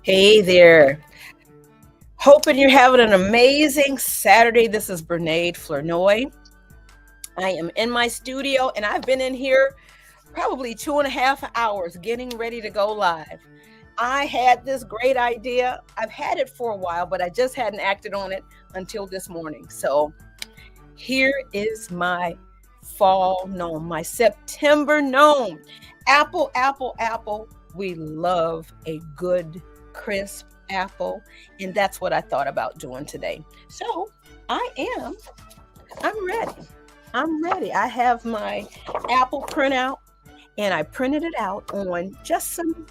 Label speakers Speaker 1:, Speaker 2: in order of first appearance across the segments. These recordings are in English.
Speaker 1: Hey there. Hoping you're having an amazing Saturday. This is Bernade Flournoy. I am in my studio and I've been in here probably 2.5 hours getting ready to go live. I had this great idea. I've had it for a while, but I just hadn't acted on it until this morning. So here is my fall gnome, my September gnome. Apple, apple, apple. We love a good crisp apple, and that's what I thought about doing today. So I'm ready. I have my apple printout, and I printed it out on just some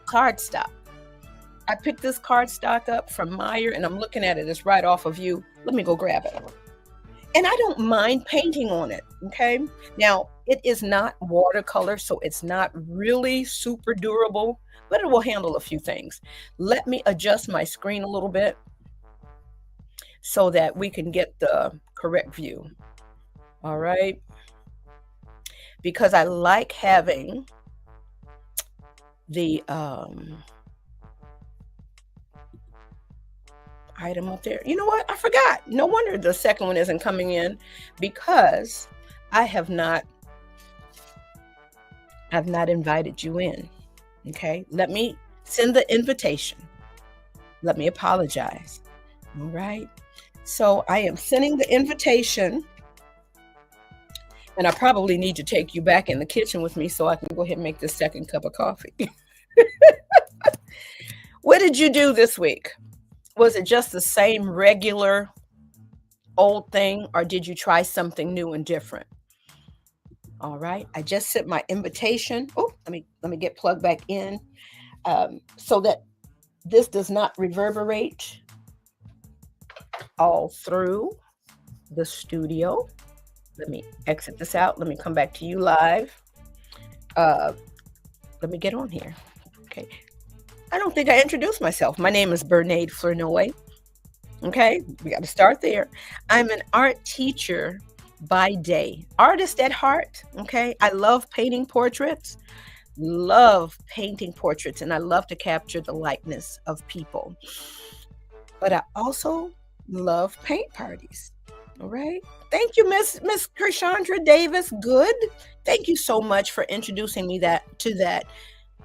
Speaker 1: cardstock. I picked this cardstock up from Meyer, and I'm looking at it. It's right off of you. Let me go grab it. And I don't mind painting on it, okay? Now, it is not watercolor, so it's not really super durable, but it will handle a few things. Let me adjust my screen a little bit so that we can get the correct view. All right? Because I like having the item up there. You know what? I forgot. No wonder the second one isn't coming in, because I have not invited you in. Okay, let me send the invitation. Let me apologize. All right, so I am sending the invitation, and I probably need to take you back in the kitchen with me so I can go ahead and make this second cup of coffee. What did you do this week? Was it just the same regular old thing, or did you try something new and different? All right, I just sent my invitation. Oh, let me get plugged back in so that this does not reverberate all through the studio. Let me exit this out. Let me come back to you live. Let me get on here. Okay. I don't think I introduced myself. My name is Bernade Flournoy. Okay, we got to start there. I'm an art teacher by day, artist at heart. Okay, I love painting portraits, and I love to capture the likeness of people. But I also love paint parties. All right. Thank you, Miss Krishandra Davis. Good. Thank you so much for introducing me to that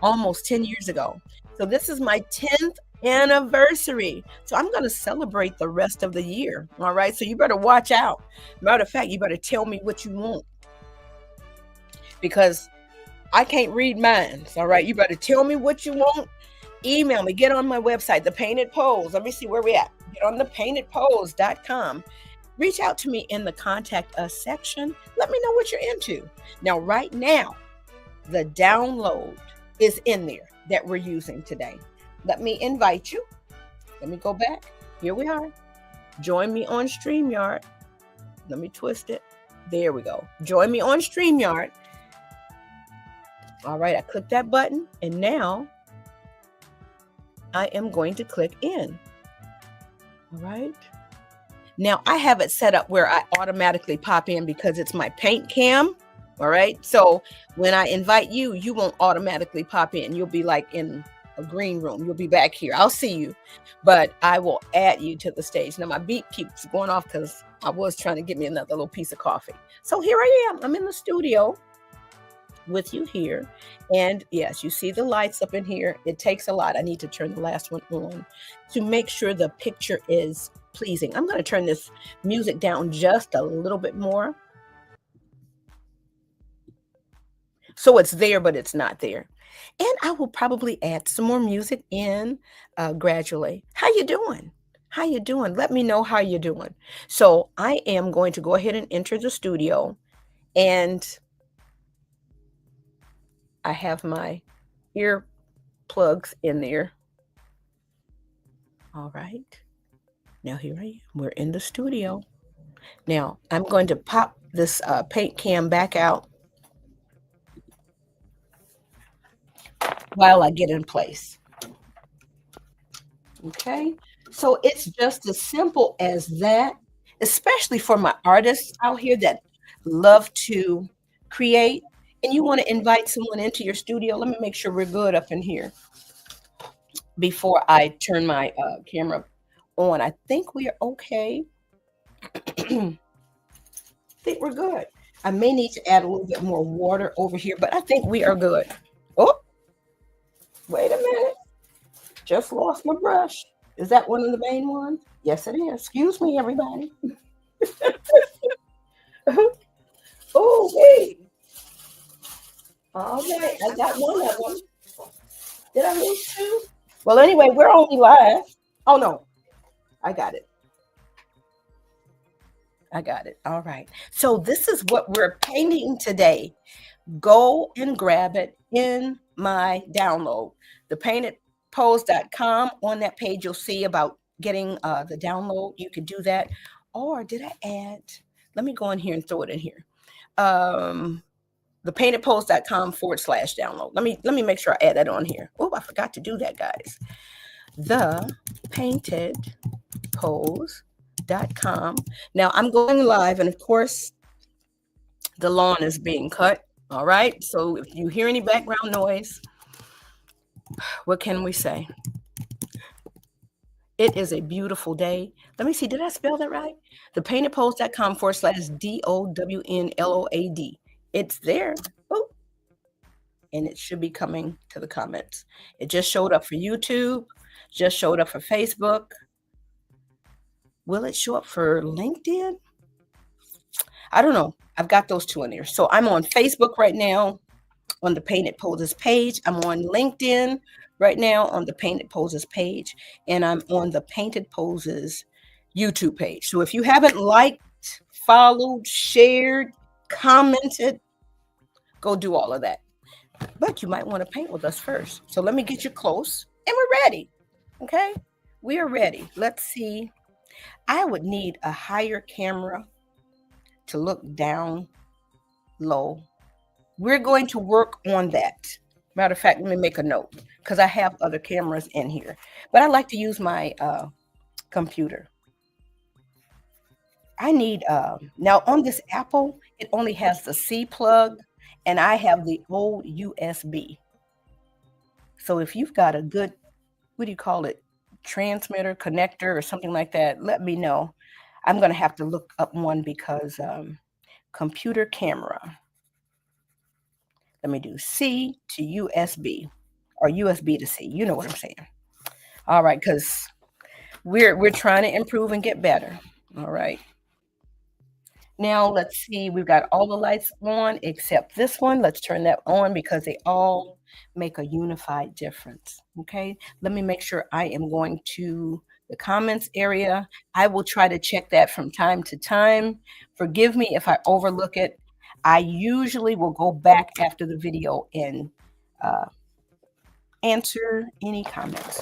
Speaker 1: almost 10 years ago. So this is my 10th anniversary. So I'm going to celebrate the rest of the year. All right. So you better watch out. Matter of fact, you better tell me what you want, because I can't read minds. All right. You better tell me what you want. Email me. Get on my website, The Painted Pose. Let me see where we're at. Get on thepaintedpose.com. Reach out to me in the contact us section. Let me know what you're into. Now, right now, the download is in there that we're using today. Let me invite you. Let me go back. Here we are. Join me on StreamYard. Let me twist it. There we go. Join me on StreamYard. All right, I click that button, and now I am going to click in. All right. Now I have it set up where I automatically pop in because it's my paint cam. All right. So when I invite you, you won't automatically pop in. You'll be like in a green room. You'll be back here. I'll see you, but I will add you to the stage. Now my beat keeps going off because I was trying to get me another little piece of coffee. So here I am. I'm in the studio with you here. And yes, you see the lights up in here. It takes a lot. I need to turn the last one on to make sure the picture is pleasing. I'm going to turn this music down just a little bit more. So it's there, but it's not there. And I will probably add some more music in gradually. How you doing? How you doing? Let me know how you're doing. So I am going to go ahead and enter the studio, and I have my ear plugs in there. All right. Now here I am. We're in the studio. Now I'm going to pop this paint cam back out while I get in place. Okay. So it's just as simple as that, especially for my artists out here that love to create and you want to invite someone into your studio. Let me make sure we're good up in here before I turn my camera on. I think we are okay. I think we're good. I may need to add a little bit more water over here, but I think we are good. Oh, wait a minute. Just lost my brush. Is that one of the main ones? Yes, it is. Excuse me, everybody. Oh, wait. All right. I got one of them. Did I lose two? Well, anyway, we're only live. Oh, no. I got it. I got it. All right. So this is what we're painting today. Go and grab it in my download. thepaintedpose.com. On that page, you'll see about getting the download. You could do that. Or did I add? Let me go in here and throw it in here. thepaintedpose.com/download. Let me make sure I add that on here. Oh, I forgot to do that, guys. thepaintedpose.com. Now I'm going live, and of course, the lawn is being cut. All right. So if you hear any background noise, what can we say? It is a beautiful day. Let me see. Did I spell that right? thepaintedpose.com/DOWNLOAD. It's there. Oh, and it should be coming to the comments. It just showed up for YouTube, just showed up for Facebook. Will it show up for LinkedIn? I don't know. I've got those two in there. So I'm on Facebook right now on the Painted Poses page. I'm on LinkedIn right now on the Painted Poses page. And I'm on the Painted Poses YouTube page. So if you haven't liked, followed, shared, commented, go do all of that. But you might want to paint with us first. So let me get you close and we're ready. Okay, we are ready. Let's see. I would need a higher camera to look down low. We're going to work on that. Matter of fact, let me make a note because I have other cameras in here, but I like to use my computer. I need, now on this Apple, it only has the C plug and I have the old USB. So if you've got a good, what do you call it? Transmitter, connector, or something like that, let me know. I'm going to have to look up one because computer camera. Let me do C to USB or USB to C. You know what I'm saying. All right, because we're trying to improve and get better. All right. Now let's see. We've got all the lights on except this one. Let's turn that on because they all make a unified difference. Okay. Let me make sure I am going to the comments area. I will try to check that from time to time. Forgive me if I overlook it. I usually will go back after the video and answer any comments.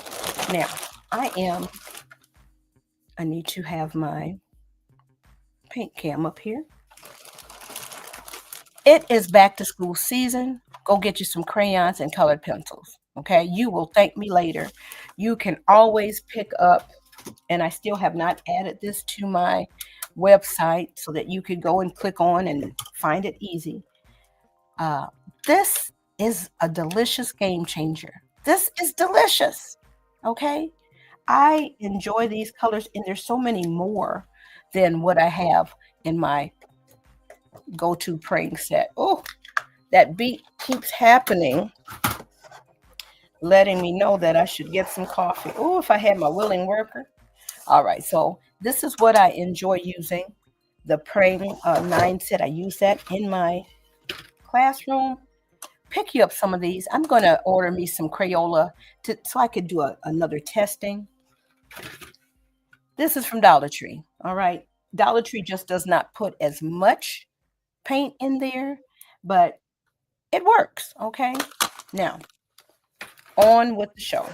Speaker 1: Now, I need to have my paint cam up here. It is back to school season. Go get you some crayons and colored pencils. Okay. You will thank me later. You can always pick up, and I still have not added this to my website so that you could go and click on and find it easy. Uh, this is a delicious game changer. This is delicious. Okay. I enjoy these colors, and there's so many more than what I have in my go-to praying set. Oh, that beat keeps happening, letting me know that I should get some coffee. Oh, if I had my willing worker. All right, so this is what I enjoy using. The praying 9 set. I use that in my classroom. Pick you up some of these. I'm going to order me some Crayola so I could do another testing. This is from Dollar Tree. All right. Dollar Tree just does not put as much paint in there, but it works. Okay. Now, on with the show.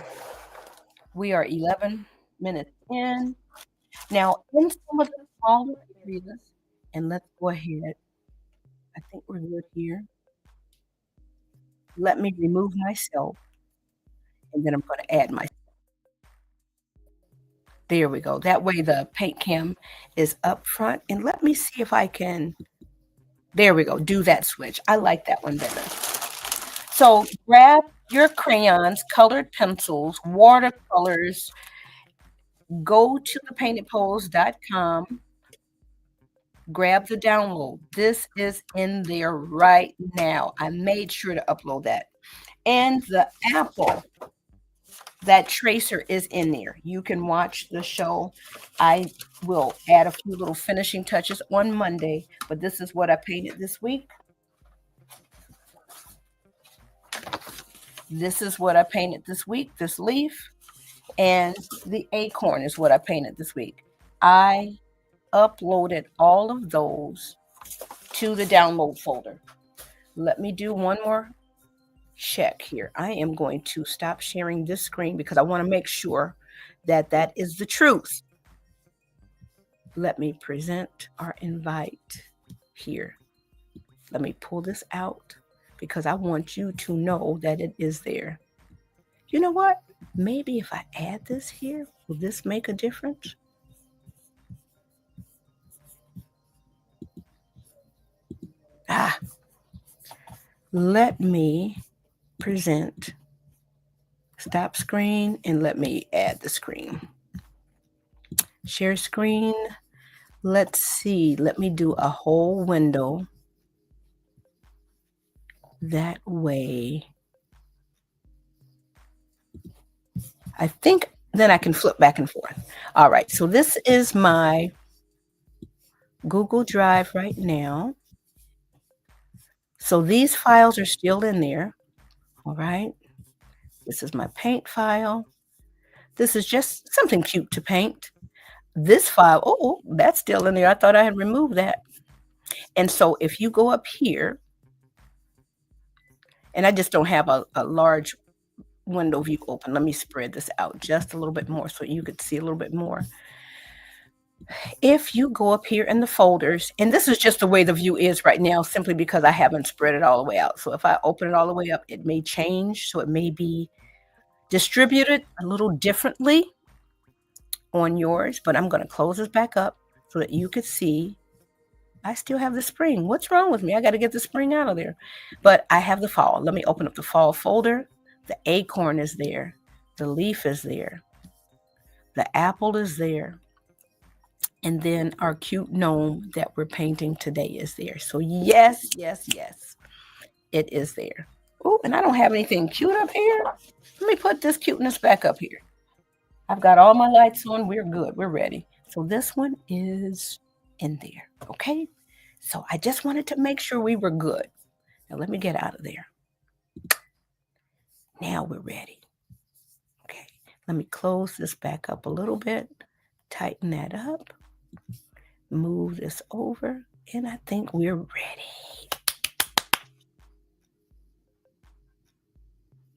Speaker 1: We are 11 minutes in. Now, in some of the smaller areas, and let's go ahead. I think we're good here. Let me remove myself, and then I'm going to add my. There we go. That way the paint cam is up front. And let me see if I can. There we go. Do that switch. I like that one better. So grab your crayons, colored pencils, watercolors. Go to thepaintedpoles.com. Grab the download. This is in there right now. I made sure to upload that. And the Apple, that tracer is in there. You can watch the show. I will add a few little finishing touches on Monday, but this is what I painted this week. This is what I painted this week, this leaf. And the acorn is what I painted this week. I uploaded all of those to the download folder. Let me do one more check here. I am going to stop sharing this screen because I want to make sure that that is the truth. Let me present our invite here. Let me pull this out because I want you to know that it is there. You know what? Maybe if I add this here, will this make a difference? Let me present. Stop screen and let me add the screen. Share screen. Let's see. Let me do a whole window. That way, I think then I can flip back and forth. All right. So this is my Google Drive right now. So these files are still in there. All right. This is my paint file. This is just something cute to paint. This file, oh, that's still in there. I thought I had removed that. And so if you go up here, and I just don't have a large window view open. Let me spread this out just a little bit more so you could see a little bit more. If you go up here in the folders, and this is just the way the view is right now, simply because I haven't spread it all the way out. So if I open it all the way up, it may change. So it may be distributed a little differently on yours, but I'm going to close this back up so that you could see. I still have the spring. What's wrong with me? I got to get the spring out of there. But I have the fall. Let me open up the fall folder. The acorn is there. The leaf is there. The apple is there. And then our cute gnome that we're painting today is there. So yes, yes, yes, it is there. Oh, and I don't have anything cute up here. Let me put this cuteness back up here. I've got all my lights on. We're good. We're ready. So this one is in there. Okay. So I just wanted to make sure we were good. Now let me get out of there. Now we're ready. Okay. Let me close this back up a little bit. Tighten that up. Move this over. And I think we're ready.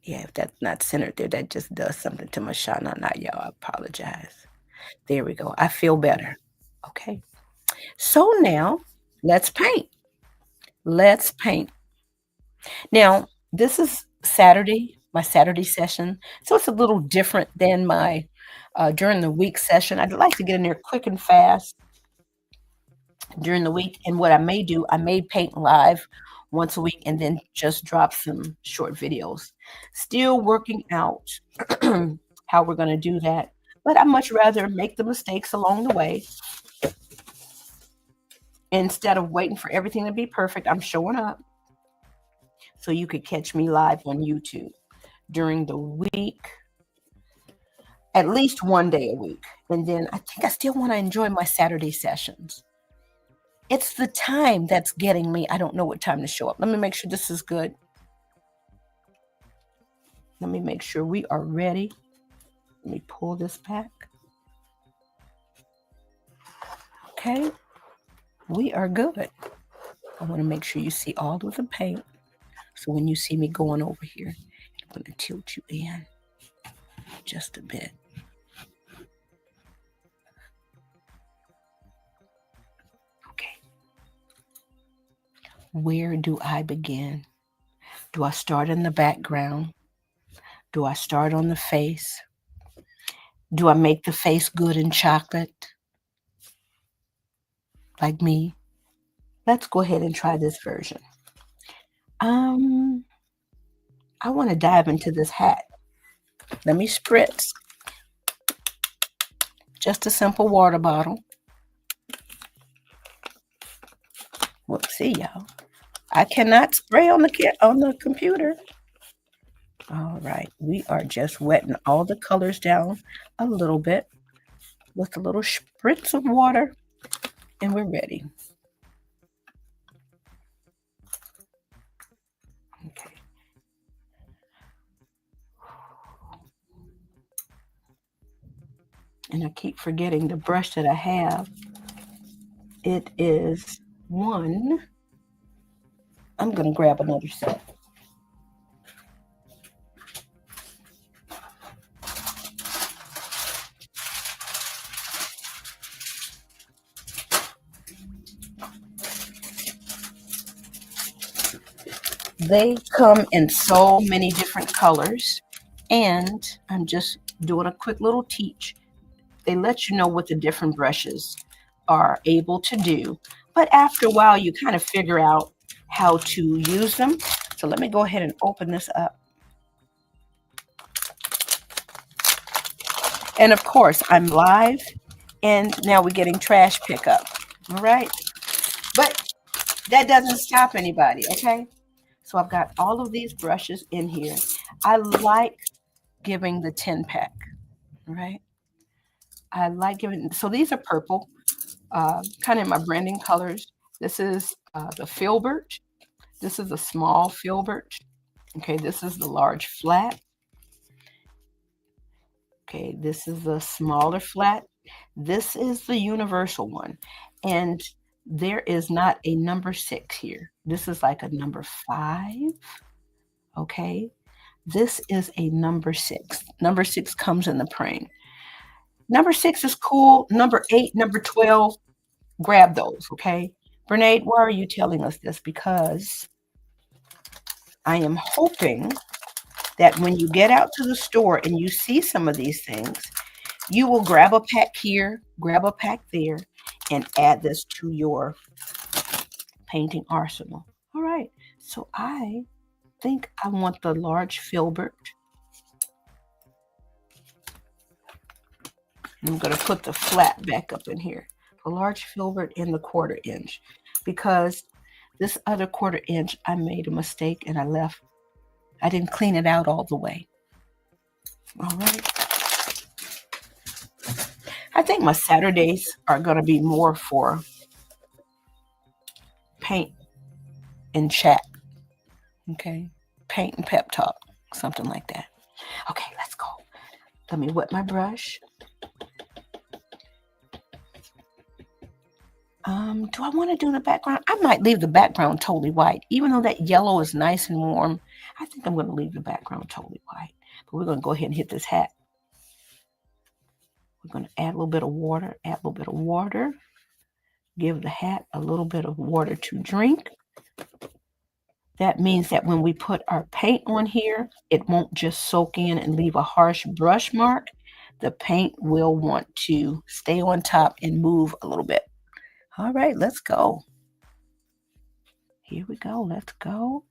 Speaker 1: Yeah, if that's not centered there, that just does something to my shana. Not y'all. I apologize. There we go. I feel better. Okay. So now let's paint. Let's paint. Now, this is Saturday, my Saturday session, so it's a little different than my during the week session. I'd like to get in there quick and fast during the week. And what I may do, I may paint live once a week and then just drop some short videos. Still working out how we're going to do that. But I much rather make the mistakes along the way. Instead of waiting for everything to be perfect, I'm showing up so you could catch me live on YouTube during the week, at least one day a week. And then I think I still want to enjoy my Saturday sessions. It's the time that's getting me. I don't know what time to show up. Let me make sure this is good. Let me make sure we are ready. Let me pull this back. Okay, we are good. I want to make sure you see all of the paint. So when you see me going over here, I'm going to tilt you in just a bit. Okay. Where do I begin? Do I start in the background? Do I start on the face? Do I make the face good in chocolate? Like me? Let's go ahead and try this version. I want to dive into this hat. Let me spritz. Just a simple water bottle. Whoopsie, y'all. I cannot spray on the computer. All right, we are just wetting all the colors down a little bit with a little spritz of water, and we're ready. Okay. And I keep forgetting the brush that I have. It is one. I'm going to grab another set. They come in so many different colors, and I'm just doing a quick little teach. They let you know what the different brushes are able to do, but after a while you kind of figure out how to use them. So let me go ahead and open this up. And of course, I'm live, and now we're getting trash pickup. All right, but that doesn't stop anybody, okay? So I've got all of these brushes in here. I like giving the 10-pack, all right? I like giving, so these are purple, kind of my branding colors. This is the filbert. This is a small filbert. Okay, this is the large flat. Okay, this is the smaller flat. This is the universal one. And there is not a number 6 here. This is like a number 5. Okay, this is a number 6. Number 6 comes in the praying. Number 6 is cool. Number 8, number 12, grab those, okay? Brene, why are you telling us this? Because I am hoping that when you get out to the store and you see some of these things, you will grab a pack here, grab a pack there, and add this to your painting arsenal. All right, so I think I want the large filbert. I'm going to put the flat back up in here. The large filbert in the 1/4 inch, because this other 1/4 inch, I made a mistake and I didn't clean it out all the way. All right. I think my Saturdays are going to be more for paint and chat. Okay. Paint and pep talk, something like that. Okay, let's go. Let me wet my brush. Do I want to do the background? I might leave the background totally white. Even though that yellow is nice and warm, I think I'm going to leave the background totally white. But we're going to go ahead and hit this hat. We're going to add a little bit of water, add a little bit of water. Give the hat a little bit of water to drink. That means that when we put our paint on here, it won't just soak in and leave a harsh brush mark. The paint will want to stay on top and move a little bit. All right, let's go. Here we go. Let's go.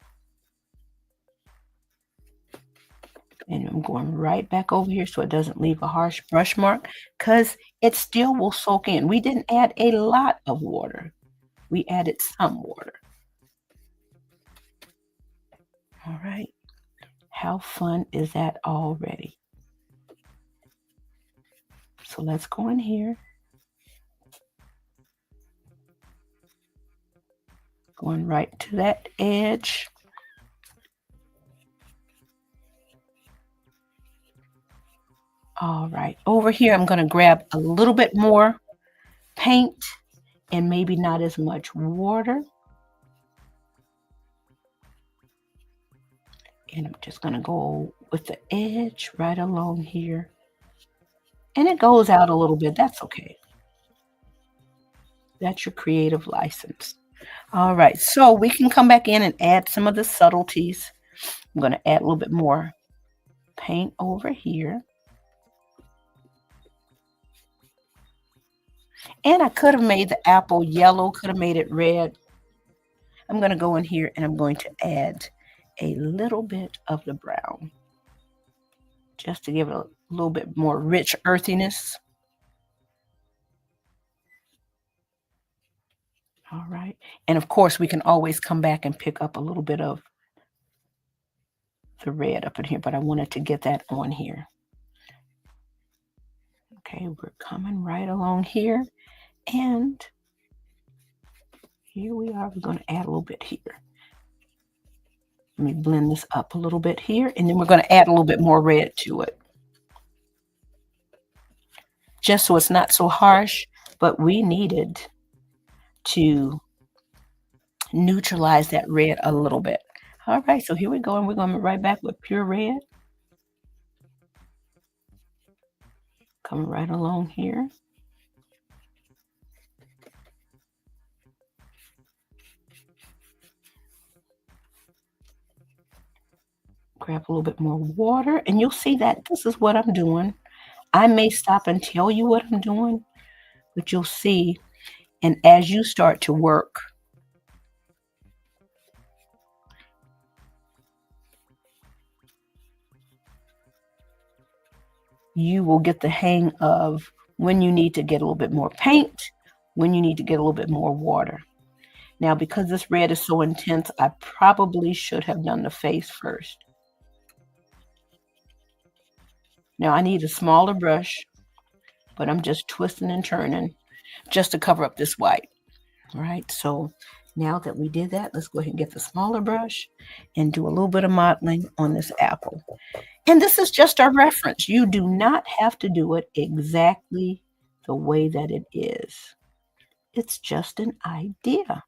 Speaker 1: And I'm going right back over here so it doesn't leave a harsh brush mark because it still will soak in. We didn't add a lot of water. We added some water. All right. How fun is that already? So let's go in here. Going right to that edge. All right. Over here, I'm going to grab a little bit more paint and maybe not as much water. And I'm just going to go with the edge right along here. And it goes out a little bit. That's okay. That's your creative license. All right. So we can come back in and add some of the subtleties. I'm going to add a little bit more paint over here. And I could have made the apple yellow, could have made it red. I'm going to go in here and I'm going to add a little bit of the brown just to give it a little bit more rich earthiness. All right. And of course, we can always come back and pick up a little bit of the red up in here, but I wanted to get that on here. Okay, we're coming right along here. And here we are. We're going to add a little bit here. Let me blend this up a little bit here, and then we're going to add a little bit more red to it. Just so it's not so harsh, but we needed to neutralize that red a little bit. All right, so here we go, and we're going right back with pure red. Coming right along here. Grab a little bit more water, and you'll see that this is what I'm doing. I may stop and tell you what I'm doing, but you'll see. And as you start to work, you will get the hang of when you need to get a little bit more paint, when you need to get a little bit more water. Now, because this red is so intense, I probably should have done the face first. Now, I need a smaller brush, but I'm just twisting and turning just to cover up this white. All right, so now that we did that, let's go ahead and get the smaller brush and do a little bit of modeling on this apple. And this is just our reference. You do not have to do it exactly the way that it is. It's just an idea.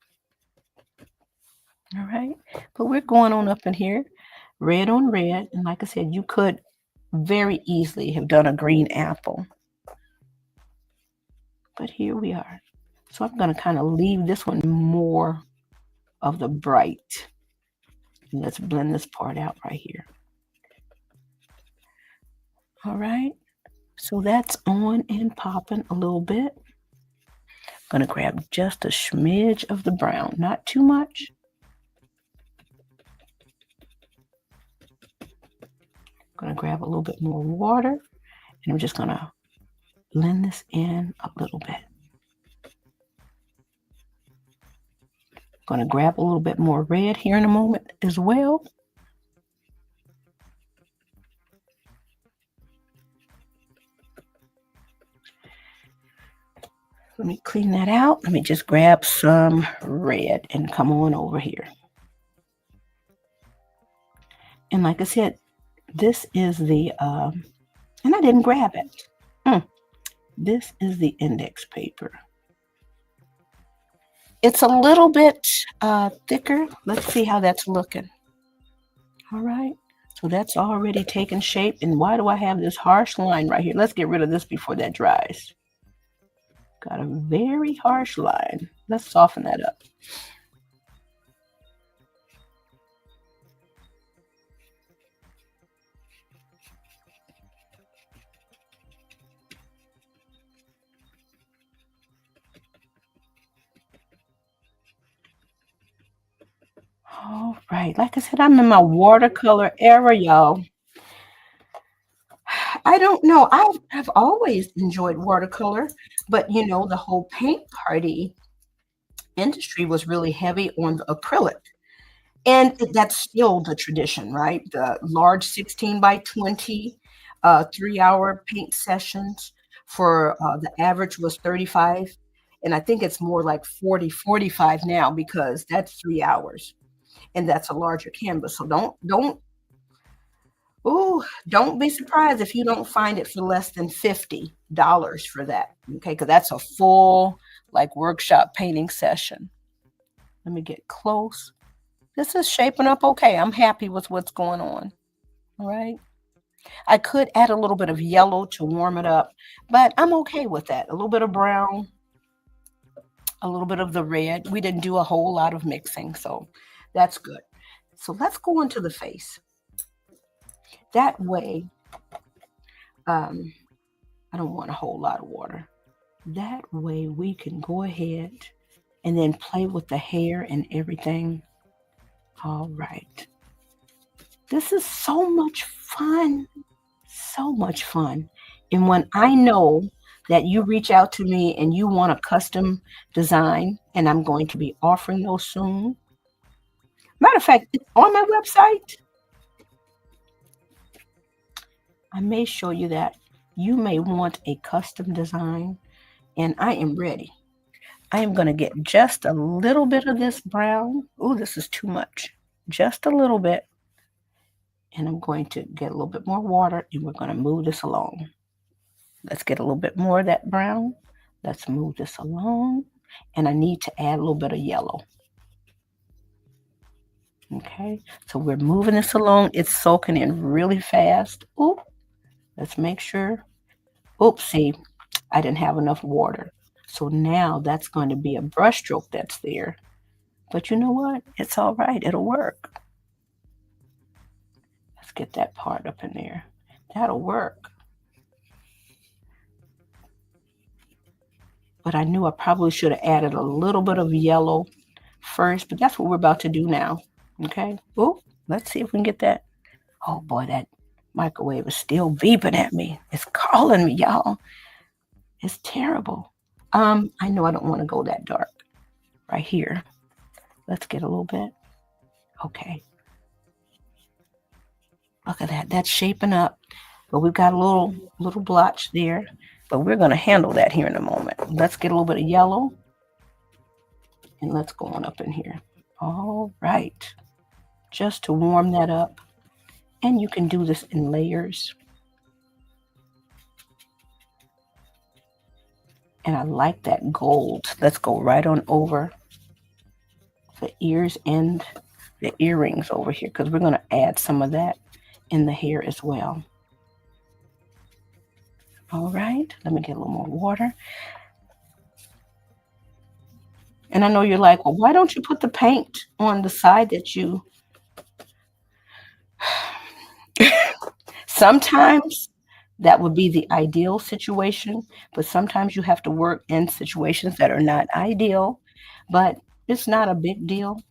Speaker 1: All right, but we're going on up in here, red on red. And like I said, you could very easily have done a green apple. But here we are. So I'm going to kind of leave this one more of the bright. And let's blend this part out right here. All right, so that's on and popping a little bit. I'm going to grab just a smidge of the brown, not too much. I'm going to grab a little bit more water, and I'm just going to blend this in a little bit. I'm going to grab a little bit more red here in a moment as well. Let me clean that out. Let me just grab some red and come on over here. And like I said, this is the, and I didn't grab it. This is the index paper. It's a little bit thicker. Let's see how that's looking. All right, so that's already taken shape. And why do I have this harsh line right here? Let's get rid of this before that dries. Got a very harsh line. Let's soften that up. All right. Like I said, I'm in my watercolor era, y'all. I don't know. I've always enjoyed watercolor, but the whole paint party industry was really heavy on the acrylic. And that's still the tradition, right? The large 16 by 20, 3-hour paint sessions for the average was 35. And I think it's more like 40, 45 now because that's 3 hours and that's a larger canvas. So don't be surprised if you don't find it for less than $50 for that. Okay, because that's a full like workshop painting session. Let me get close. This is shaping up okay. I'm happy with what's going on. All right. I could add a little bit of yellow to warm it up, but I'm okay with that. A little bit of brown, a little bit of the red. We didn't do a whole lot of mixing, so that's good. So let's go into the face. That way, I don't want a whole lot of water. That way we can go ahead and then play with the hair and everything. All right. This is so much fun. So much fun. And when I know that you reach out to me and you want a custom design, and I'm going to be offering those soon. Matter of fact, it's on my website. I may show you that. You may want a custom design, and I am ready. I am going to get just a little bit of this brown. Oh, this is too much. Just a little bit. And I'm going to get a little bit more water, and we're going to move this along. Let's get a little bit more of that brown. Let's move this along. And I need to add a little bit of yellow. Okay, so we're moving this along. It's soaking in really fast. Oop, let's make sure. Oopsie, I didn't have enough water. So now that's going to be a brush stroke that's there. But you know what? It's all right. It'll work. Let's get that part up in there. That'll work. But I knew I probably should have added a little bit of yellow first, but that's what we're about to do now. Okay. Oh, let's see if we can get that. Oh boy, that microwave is still beeping at me. It's calling me, y'all. It's terrible. I know I don't want to go that dark. Right here. Let's get a little bit. Okay. Look at that. That's shaping up. But we've got a little blotch there. But we're going to handle that here in a moment. Let's get a little bit of yellow. And let's go on up in here. All right. Just to warm that up. And you can do this in layers. And I like that gold. Let's go right on over the ears and the earrings over here, because we're going to add some of that in the hair as well. All right, let me get a little more water. And I know you're like, well, why don't you put the paint on the side that you... Sometimes that would be the ideal situation, but sometimes you have to work in situations that are not ideal, but it's not a big deal.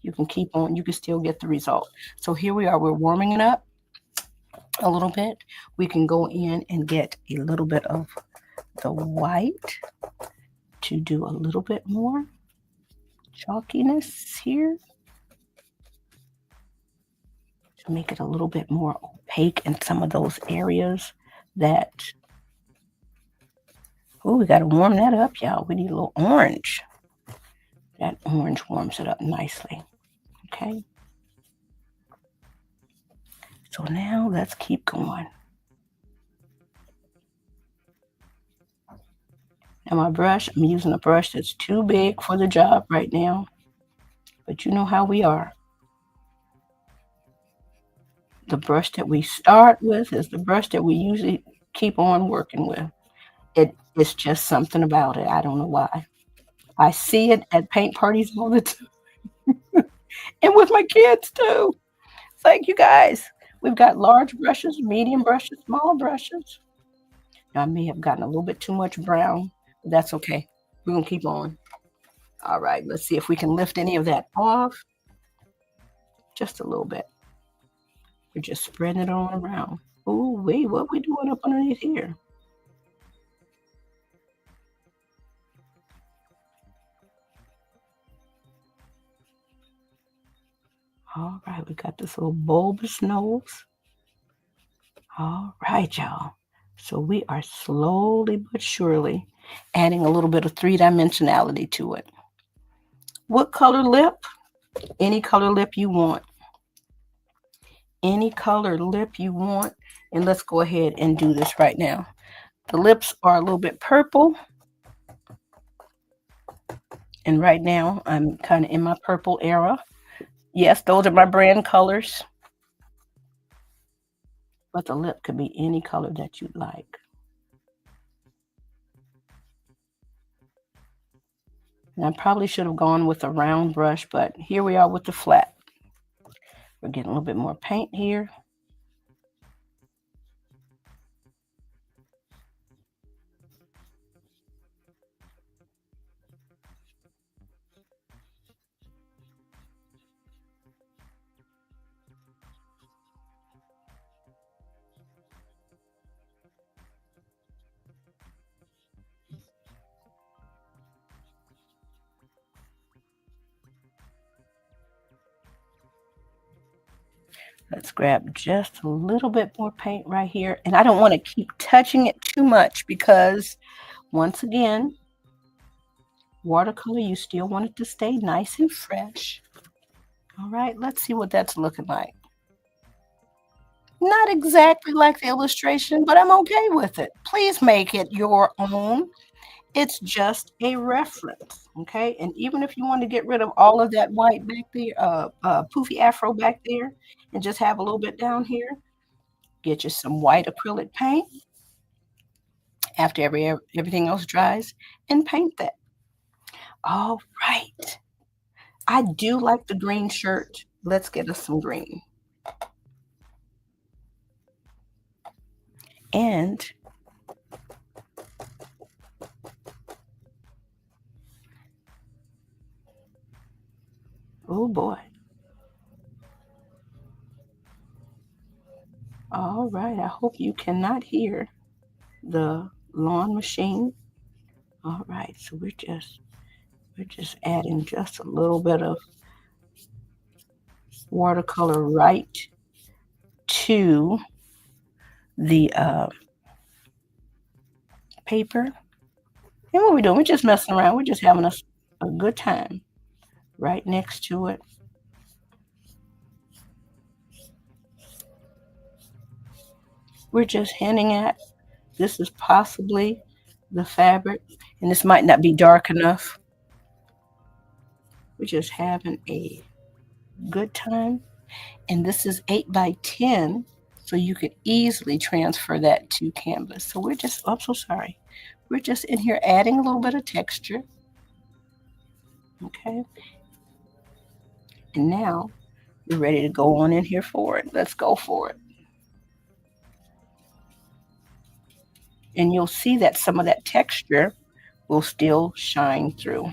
Speaker 1: You can keep on, you can still get the result. So here we are, we're warming it up a little bit. We can go in and get a little bit of the white to do a little bit more chalkiness here. To make it a little bit more opaque in some of those areas that... Oh, we got to warm that up, y'all. We need a little orange. That orange warms it up nicely. Okay. So now let's keep going. Now my brush, I'm using a brush that's too big for the job right now. But you know how we are. The brush that we start with is the brush that we usually keep on working with. It's just something about it. I don't know why. I see it at paint parties all the time. And with my kids too. It's like, you guys, we've got large brushes, medium brushes, small brushes. Now I may have gotten a little bit too much brown, but that's okay. We're going to keep on. All right, let's see if we can lift any of that off. just a little bit. We're just spreading it on around. Oh, wait, what we doing up underneath here? All right, we got this little bulbous nose. All right, y'all. So we are slowly but surely adding a little bit of three-dimensionality to it. What color lip? Any color lip you want. Any color lip you want. And let's go ahead and do this right now. The lips are a little bit purple. And right now I'm kind of in my purple era. Yes, those are my brand colors. But the lip could be any color that you'd like. And I probably should have gone with a round brush, but here we are with the flat. We're getting a little bit more paint here. Let's grab just a little bit more paint right here. And I don't want to keep touching it too much because, once again, watercolor, you still want it to stay nice and fresh. All right, let's see what that's looking like. Not exactly like the illustration, but I'm okay with it. Please make it your own. It's just a reference, okay? And even if you want to get rid of all of that white back there, poofy afro back there, and just have a little bit down here, get you some white acrylic paint after everything else dries and paint that. All right. I do like the green shirt. Let's get us some green. And oh boy. All right. I hope you cannot hear the lawn machine. All right. So we're just adding just a little bit of watercolor right to the paper. And what we're doing, we're just messing around. We're just having a good time right next to it. We're just hinting at this is possibly the fabric, and this might not be dark enough. We're just having a good time. And this is 8 by 10, so you could easily transfer that to canvas. So we're just, oh, I'm so sorry. We're just in here adding a little bit of texture. Okay. And now we're ready to go on in here for it. Let's go for it. And you'll see that some of that texture will still shine through.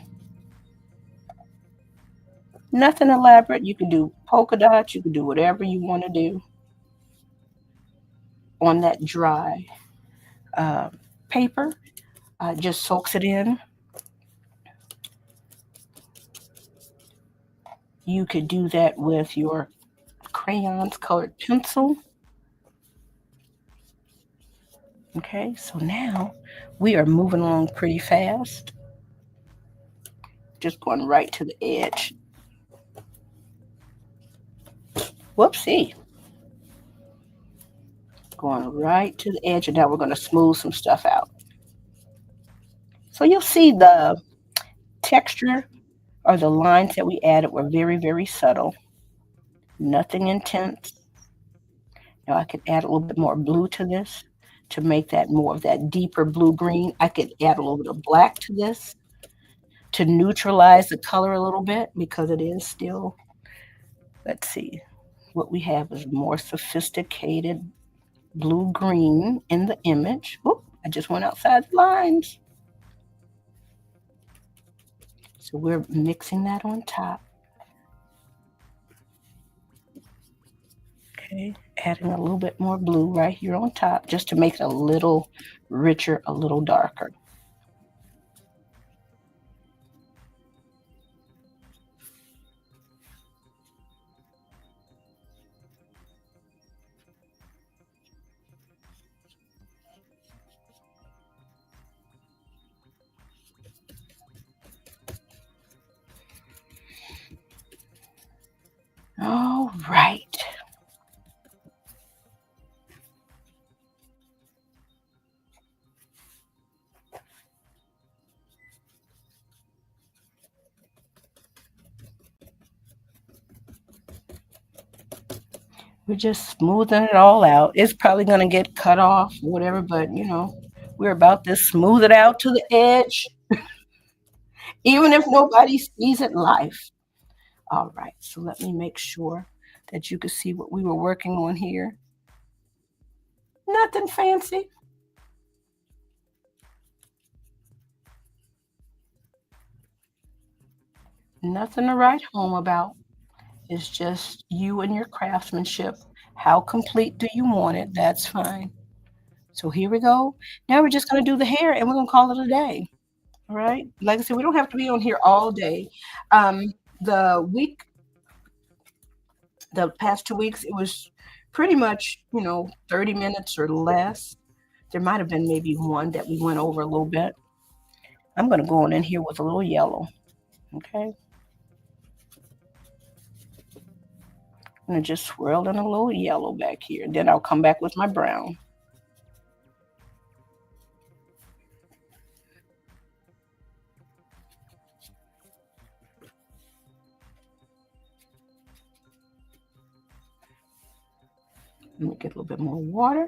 Speaker 1: Nothing elaborate. You can do polka dots. You can do whatever you want to do on that dry paper. Just soaks it in. You could do that with your crayons, colored pencil. Okay, so now we are moving along pretty fast. Just going right to the edge. Whoopsie. Going right to the edge, and now we're going to smooth some stuff out. So you'll see the texture or the lines that we added were very, very subtle. Nothing intense. Now I could add a little bit more blue to this to make that more of that deeper blue-green. I could add a little bit of black to this to neutralize the color a little bit because it is still, let's see, what we have is more sophisticated blue-green in the image. Oop, I just went outside the lines. So we're mixing that on top. Okay, adding a little bit more blue right here on top just to make it a little richer, a little darker. All right. We're just smoothing it all out. It's probably going to get cut off, whatever, but we're about to smooth it out to the edge, even if nobody sees it live. All right, so let me make sure that you can see what we were working on here. Nothing fancy. Nothing to write home about. It's just you and your craftsmanship. How complete do you want it? That's fine. So here we go. Now we're just going to do the hair and we're going to call it a day. All right. Like I said, we don't have to be on here all day. Um, the week, the past 2 weeks, it was pretty much, 30 minutes or less. There might have been maybe one that we went over a little bit. I'm going to go on in here with a little yellow. Okay. I'm going to just swirl in a little yellow back here. Then I'll come back with my brown. Let me get a little bit more water.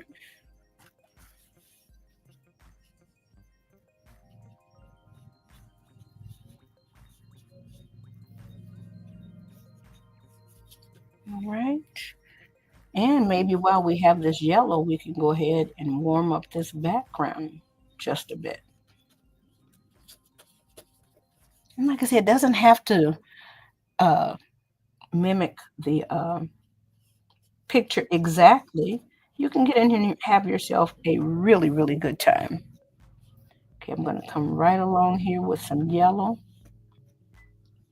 Speaker 1: All right. And maybe while we have this yellow, we can go ahead and warm up this background just a bit. And like I said, it doesn't have to mimic the picture exactly. You can get in here and have yourself a really, really good time. Okay, I'm going to come right along here with some yellow,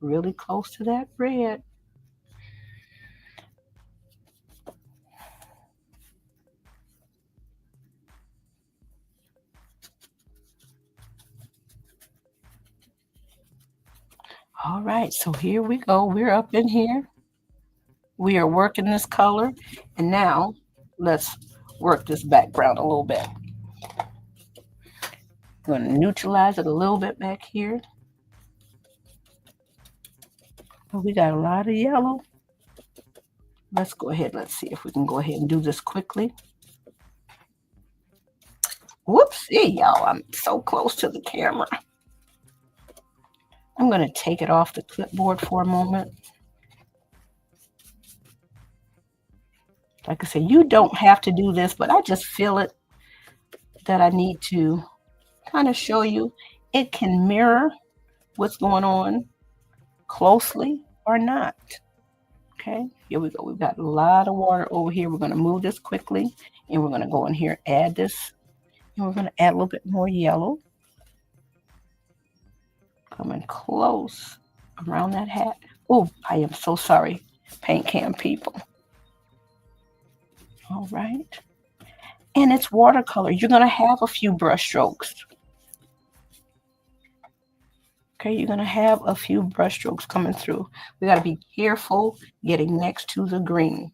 Speaker 1: really close to that red. All right, so here we go. We're up in here. We are working this color, and now let's work this background a little bit. I'm going to neutralize it a little bit back here. Oh, we got a lot of yellow. Let's go ahead. Let's see if we can go ahead and do this quickly. Whoopsie, y'all. I'm so close to the camera. I'm going to take it off the clipboard for a moment. Like I said, you don't have to do this, but I just feel it that I need to kind of show you. It can mirror what's going on closely or not. Okay, here we go. We've got a lot of water over here. We're going to move this quickly, and we're going to go in here, add this, and we're going to add a little bit more yellow. Coming close around that hat. Oh, I am so sorry, paint can people. All right. And it's watercolor. You're going to have a few brush strokes. Okay, you're going to have a few brush strokes coming through. We got to be careful getting next to the green.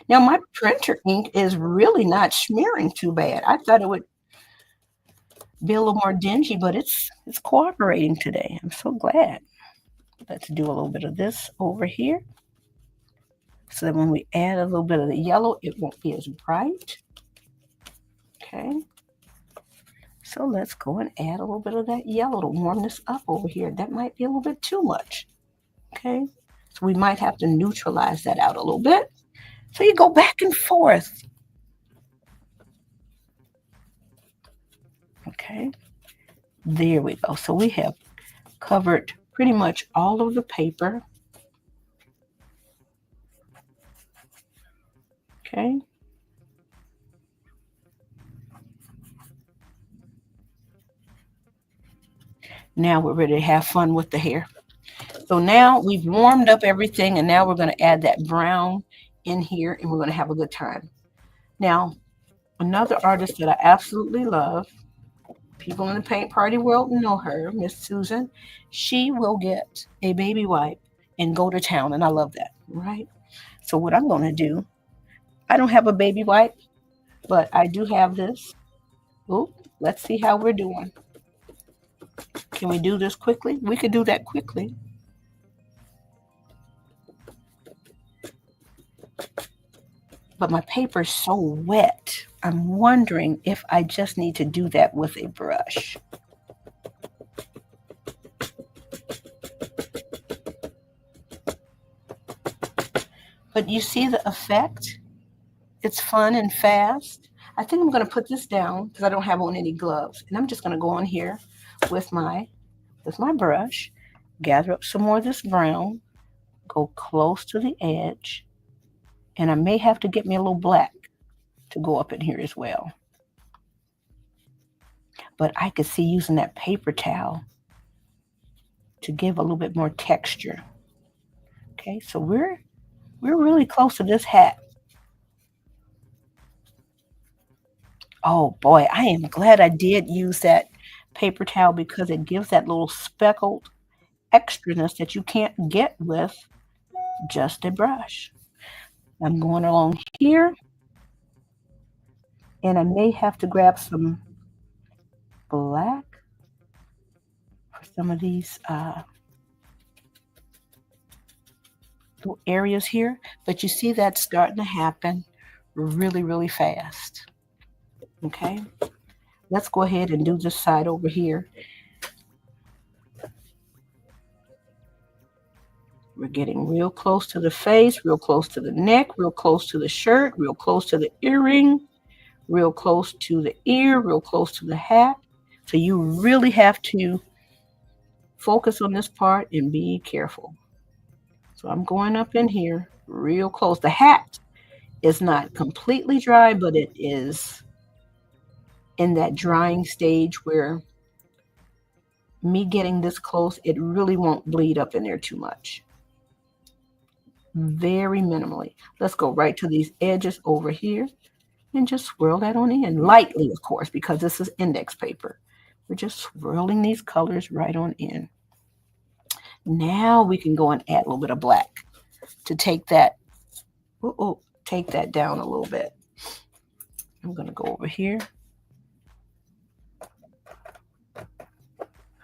Speaker 1: Now, my printer ink is really not smearing too bad. I thought it would be a little more dingy, but it's cooperating today. I'm so glad. Let's do a little bit of this over here, so that when we add a little bit of the yellow, it won't be as bright. Okay. So let's go and add a little bit of that yellow to warm this up over here. That might be a little bit too much. Okay. So we might have to neutralize that out a little bit. So you go back and forth. Okay. There we go. So we have covered pretty much all of the paper. Okay. Now we're ready to have fun with the hair. So now we've warmed up everything, and now we're going to add that brown in here, and we're going to have a good time. Now, another artist that I absolutely love, people in the paint party world know her, Miss Susan. She will get a baby wipe and go to town, and I love that, right? So what I'm going to do, I don't have a baby wipe, but I do have this. Oh, let's see how we're doing. Can we do this quickly? We could do that quickly. But my paper is so wet. I'm wondering if I just need to do that with a brush. But you see the effect? It's fun and fast. I think I'm going to put this down because I don't have on any gloves. And I'm just going to go on here with my brush, gather up some more of this brown, go close to the edge, and I may have to get me a little black to go up in here as well. But I could see using that paper towel to give a little bit more texture. Okay, so we're really close to this hat. Oh boy, I am glad I did use that paper towel because it gives that little speckled extraness that you can't get with just a brush. I'm going along here, and I may have to grab some black for some of these little areas here, but you see that's starting to happen really, really fast. Okay, let's go ahead and do this side over here. We're getting real close to the face, real close to the neck, real close to the shirt, real close to the earring, real close to the ear, real close to the hat. So you really have to focus on this part and be careful. So I'm going up in here real close. The hat is not completely dry, but it is in that drying stage where me getting this close, it really won't bleed up in there too much. Very minimally. Let's go right to these edges over here and just swirl that on in. Lightly, of course, because this is index paper. We're just swirling these colors right on in. Now we can go and add a little bit of black to take that, take that down a little bit. I'm going to go over here.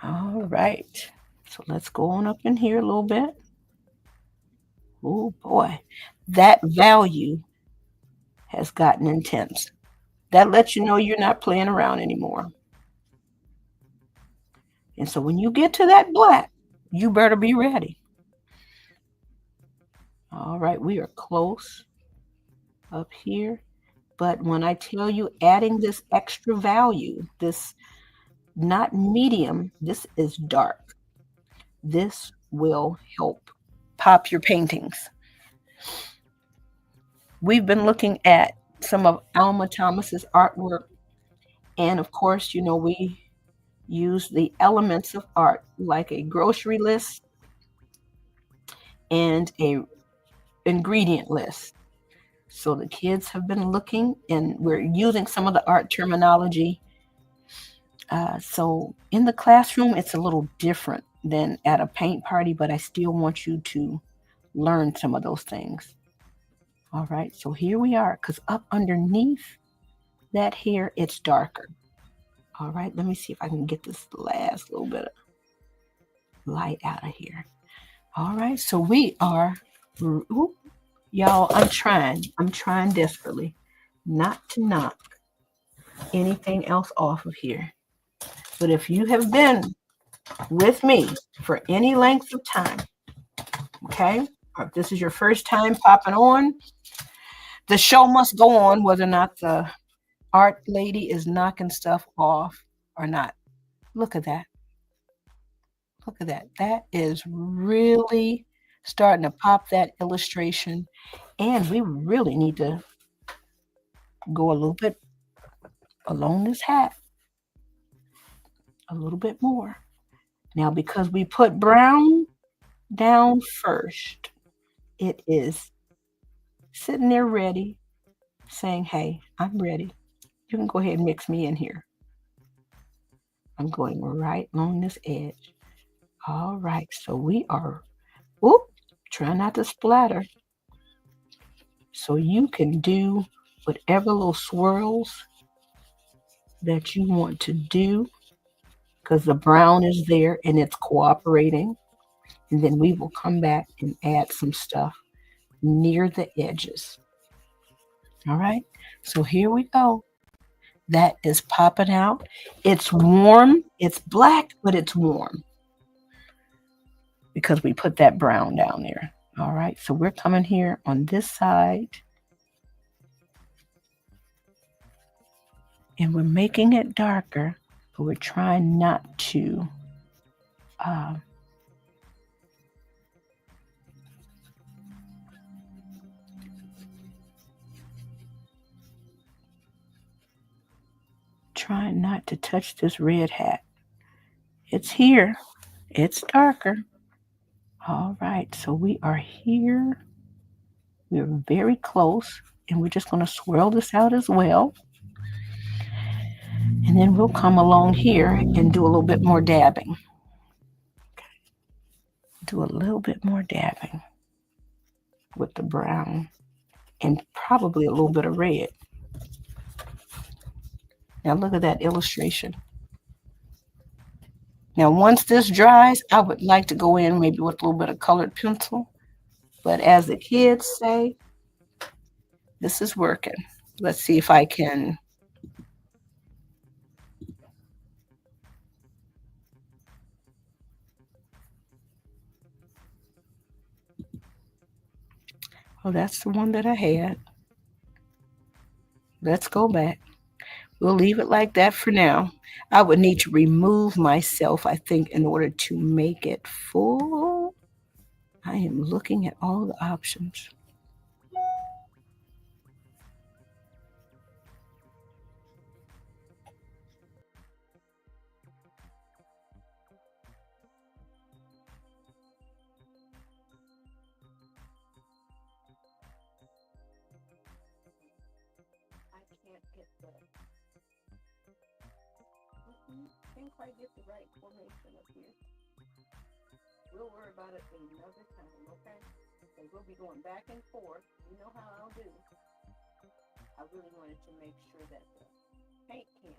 Speaker 1: All right. So let's go on up in here a little bit. Oh boy, that value has gotten intense. That lets you know you're not playing around anymore. And so when you get to that black, you better be ready. All right, we are close up here. But when I tell you adding this extra value, this not medium, this is dark. This will help pop your paintings. We've been looking at some of Alma Thomas's artwork. And of course, you know, we use the elements of art like a grocery list and a ingredient list. So the kids have been looking, and we're using some of the art terminology. So in the classroom, it's a little different than at a paint party, but I still want you to learn some of those things. All right, so here we are, because up underneath that hair, it's darker. All right, let me see if I can get this last little bit of light out of here. All right, so we are, y'all, I'm trying desperately not to knock anything else off of here. But if you have been with me for any length of time, okay, or if this is your first time popping on, the show must go on whether or not the art lady is knocking stuff off or not. Look at that. Look at that. That is really starting to pop that illustration. And we really need to go a little bit along this hat, a little bit more. Now, because we put brown down first, it is sitting there ready, saying, hey, I'm ready. You can go ahead and mix me in here. I'm going right along this edge. All right, so we are, whoop, try not to splatter. So you can do whatever little swirls that you want to do because the brown is there and it's cooperating. And then we will come back and add some stuff near the edges. All right, so here we go. That is popping out. It's warm. It's black, but it's warm because we put that brown down there. All right, so we're coming here on this side and we're making it darker, but we're trying not to trying not to touch this red hat. It's here. It's darker. All right, so we are here. We're very close, and we're just going to swirl this out as well. And then we'll come along here and do a little bit more dabbing. Do a little bit more dabbing with the brown and probably a little bit of red. Now look at that illustration. Now once this dries, I would like to go in maybe with a little bit of colored pencil. But as the kids say, this is working. Let's see if I can. Oh, that's the one that I had. Let's go back. We'll leave it like that for now. I would need to remove myself, I think, in order to make it full. I am looking at all the options. Can't quite get the right formation up here. We'll worry about it another time, okay? Because we'll be going back and forth. You know how I'll do. I really wanted to make sure that the paint can.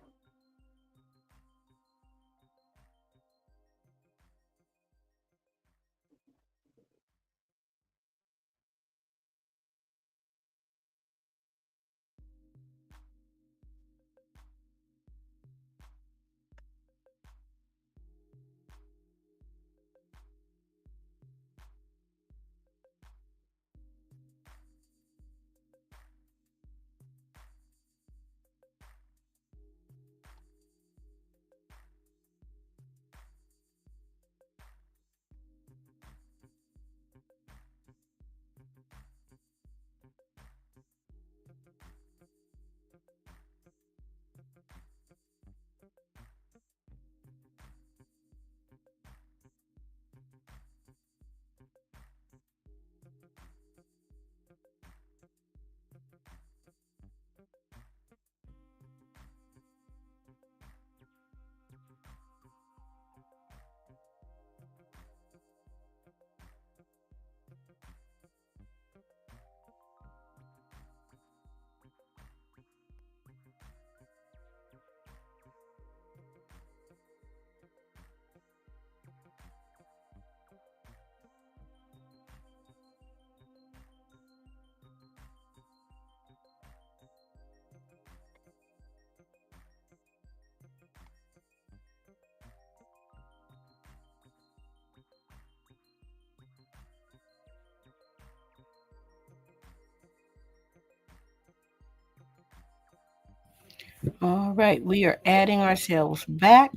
Speaker 1: All right, we are adding ourselves back.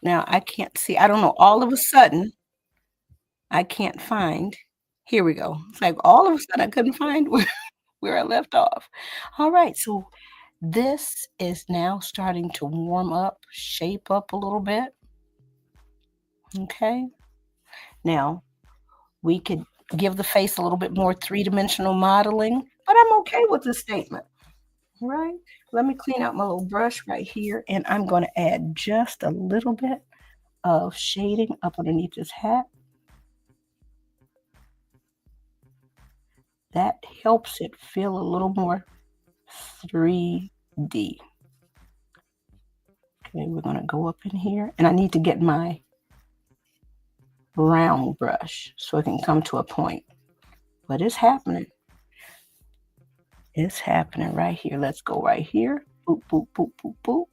Speaker 1: Now I can't see, I don't know, all of a sudden, I can't find, here we go. It's like all of a sudden I couldn't find where where I left off. All right, so this is now starting to warm up, shape up a little bit. Okay. Now, we could give the face a little bit more three-dimensional modeling, but I'm okay with this statement. All right. Let me clean out my little brush right here, and I'm going to add just a little bit of shading up underneath this hat. That helps it feel a little more 3D. Okay, we're going to go up in here, and I need to get my round brush so it can come to a point. But it's happening. It's happening right here. Let's go right here. Boop, boop, boop, boop, boop.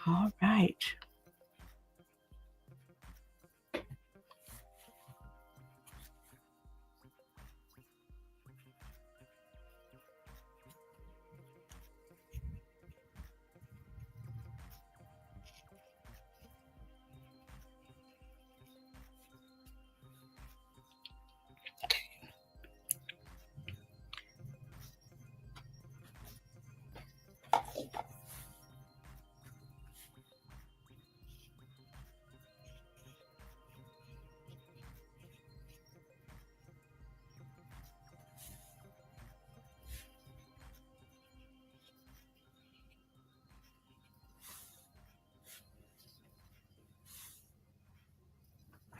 Speaker 1: All right.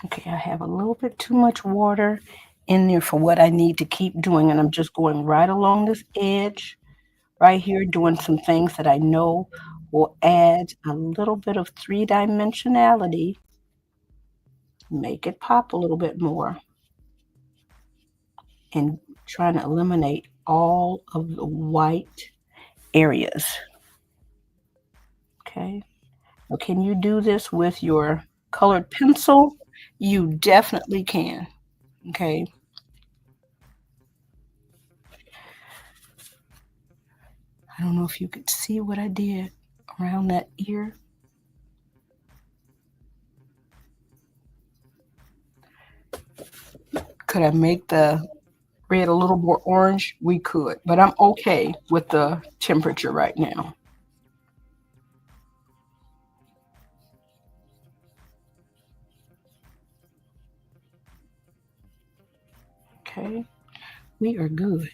Speaker 1: Okay, I have a little bit too much water in there for what I need to keep doing, and I'm just going right along this edge right here, doing some things that I know will add a little bit of three-dimensionality, make it pop a little bit more, and trying to eliminate all of the white areas. Okay, now can you do this with your colored pencil? You definitely can. Okay. I don't know if you could see what I did around that ear. Could I make the red a little more orange? We could, but I'm okay with the temperature right now. Okay, we are good.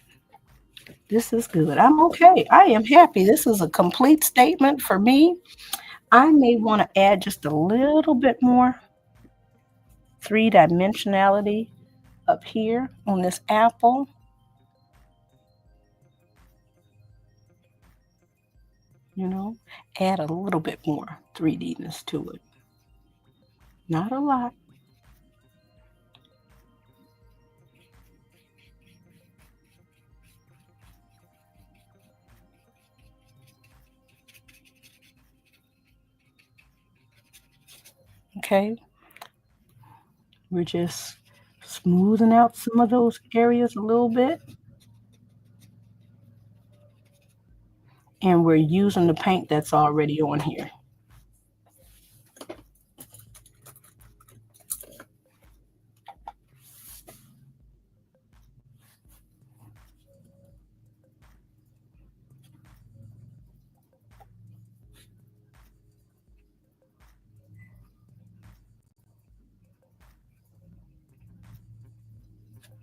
Speaker 1: This is good. I'm okay. I am happy. This is a complete statement for me. I may want to add just a little bit more three-dimensionality up here on this apple. You know, add a little bit more 3Dness to it. Not a lot. Okay, we're just smoothing out some of those areas a little bit. And we're using the paint that's already on here.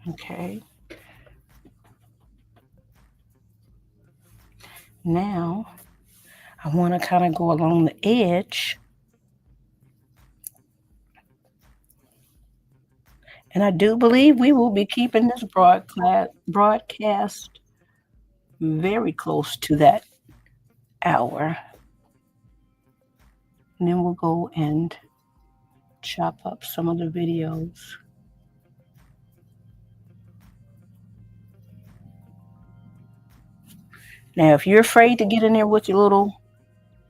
Speaker 1: Okay. Now, I want to kind of go along the edge. And I do believe we will be keeping this broadcast very close to that hour. And then we'll go and chop up some of the videos. Now, if you're afraid to get in there with your little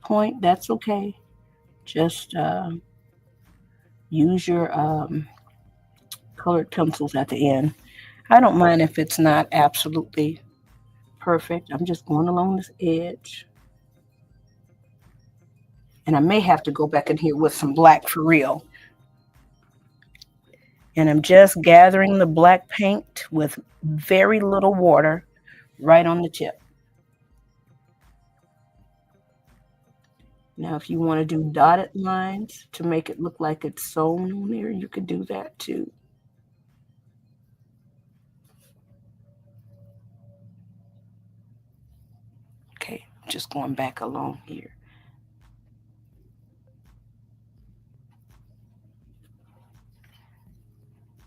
Speaker 1: point, that's okay. Just use your colored pencils at the end. I don't mind if it's not absolutely perfect. I'm just going along this edge. And I may have to go back in here with some black for real. And I'm just gathering the black paint with very little water right on the tip. Now, if you want to do dotted lines to make it look like it's sewn on there, you could do that too. Okay, just going back along here.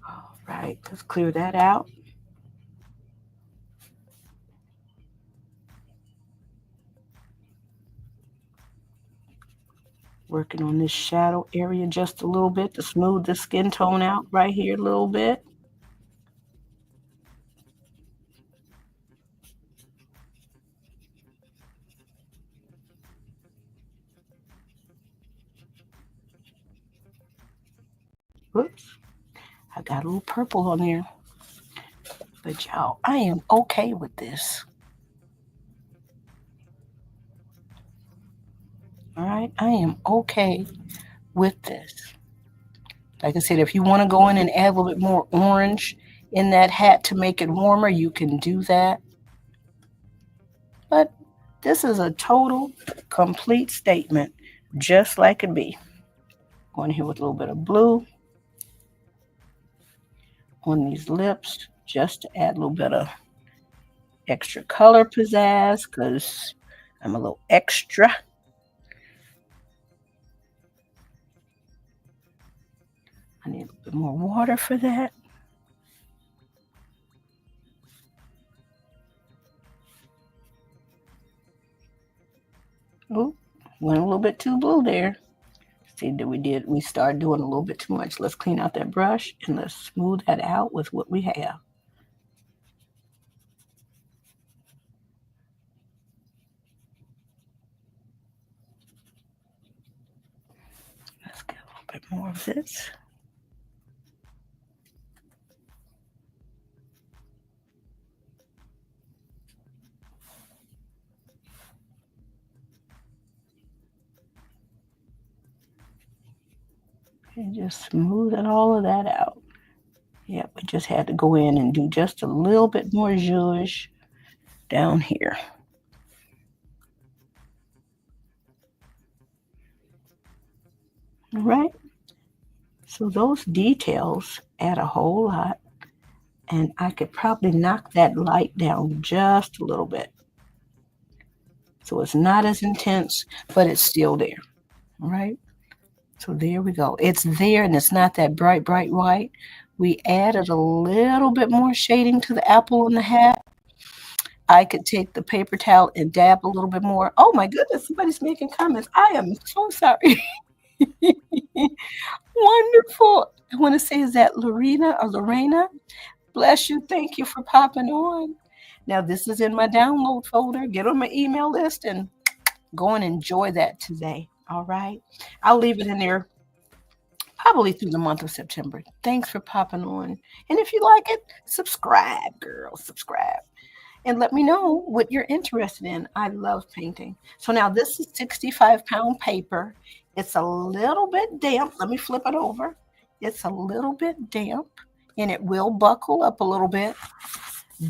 Speaker 1: All right, let's clear that out. Working on this shadow area just a little bit to smooth the skin tone out right here a little bit. Whoops, I got a little purple on there. But y'all, I am okay with this. All right, I am okay with this. Like I said, if you want to go in and add a little bit more orange in that hat to make it warmer, you can do that. But this is a total, complete statement, just like it be. Going here with a little bit of blue on these lips, just to add a little bit of extra color pizzazz, because I'm a little extra. I need a little bit more water for that. Oh, went a little bit too blue there. See that we started doing a little bit too much. Let's clean out that brush and let's smooth that out with what we have. Let's get a little bit more of this. And just smoothing all of that out. Yep, we just had to go in and do just a little bit more zhuzh down here. All right. So those details add a whole lot. And I could probably knock that light down just a little bit. So it's not as intense, but it's still there. All right. So there we go. It's there and it's not that bright, bright white. We added a little bit more shading to the apple in the hat. I could take the paper towel and dab a little bit more. Oh my goodness, somebody's making comments. I am so sorry. Wonderful. I want to say, is that Lorena or Lorena? Bless you. Thank you for popping on. Now, this is in my download folder. Get on my email list and go and enjoy that today. All right. I'll leave it in there probably through the month of September. Thanks for popping on. And if you like it, subscribe, girl. Subscribe. And let me know what you're interested in. I love painting. So now this is 65-pound paper. It's a little bit damp. Let me flip it over. It's a little bit damp and it will buckle up a little bit,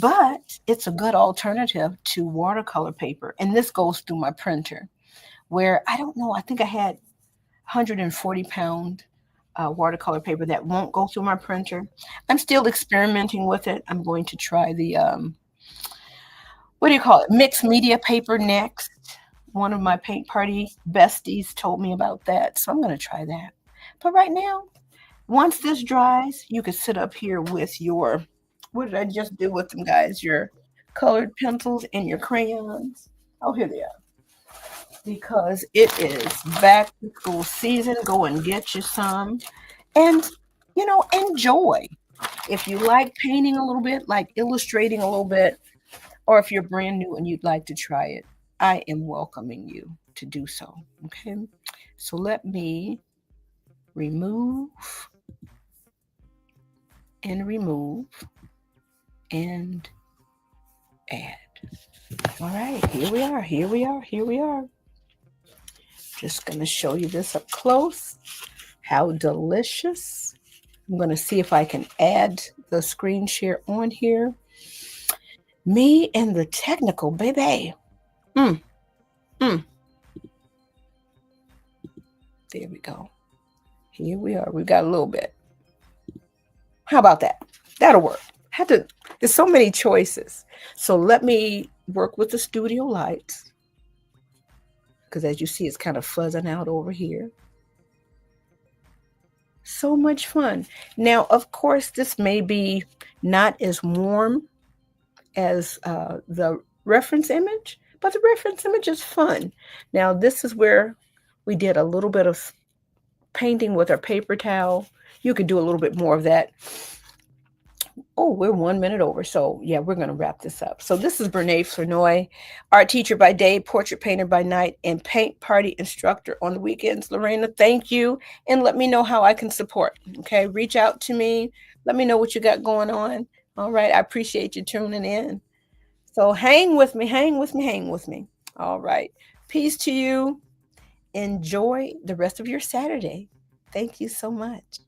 Speaker 1: but it's a good alternative to watercolor paper. And this goes through my printer where I don't know, I think I had 140-pound watercolor paper that won't go through my printer. I'm still experimenting with it. I'm going to try the what do you call it? Mixed media paper next. One of my paint party besties told me about that, so I'm going to try that. But right now, once this dries, you can sit up here with your, what did I just do with them, guys? Your colored pencils and your crayons. Oh, here they are. Because it is back to school season. Go and get you some. And, enjoy. If you like painting a little bit, like illustrating a little bit, or if you're brand new and you'd like to try it, I am welcoming you to do so. Okay. So let me remove and add. All right. Here we are. Just going to show you this up close. How delicious I'm going to see if I can add the screen share on here. Me and the technical, baby. Mm, mm. There we go. Here we are. We've got a little bit. How about that? That'll work. There's so many choices. So let me work with the studio lights. Because as you see, it's kind of fuzzing out over here. So much fun. Now, of course, this may be not as warm as the reference image, but the reference image is fun. Now, this is where we did a little bit of painting with our paper towel. You could do a little bit more of that. Oh, we're 1 minute over. So yeah, we're going to wrap this up. So this is Brene Flournoy, art teacher by day, portrait painter by night, and paint party instructor on the weekends. Lorena, thank you. And let me know how I can support. Okay. Reach out to me. Let me know what you got going on. All right. I appreciate you tuning in. So hang with me, hang with me, hang with me. All right. Peace to you. Enjoy the rest of your Saturday. Thank you so much.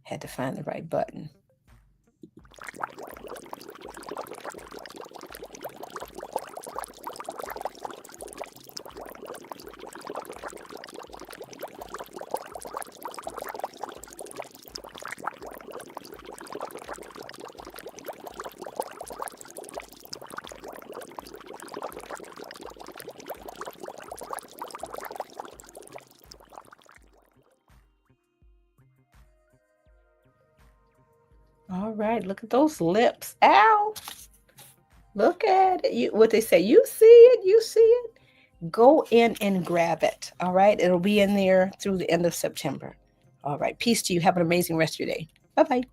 Speaker 1: Had to find the right button. All right, look at those lips. Ow. Look at it. What they say, you see it, you see it. Go in and grab it. All right. It'll be in there through the end of September. All right. Peace to you. Have an amazing rest of your day. Bye-bye.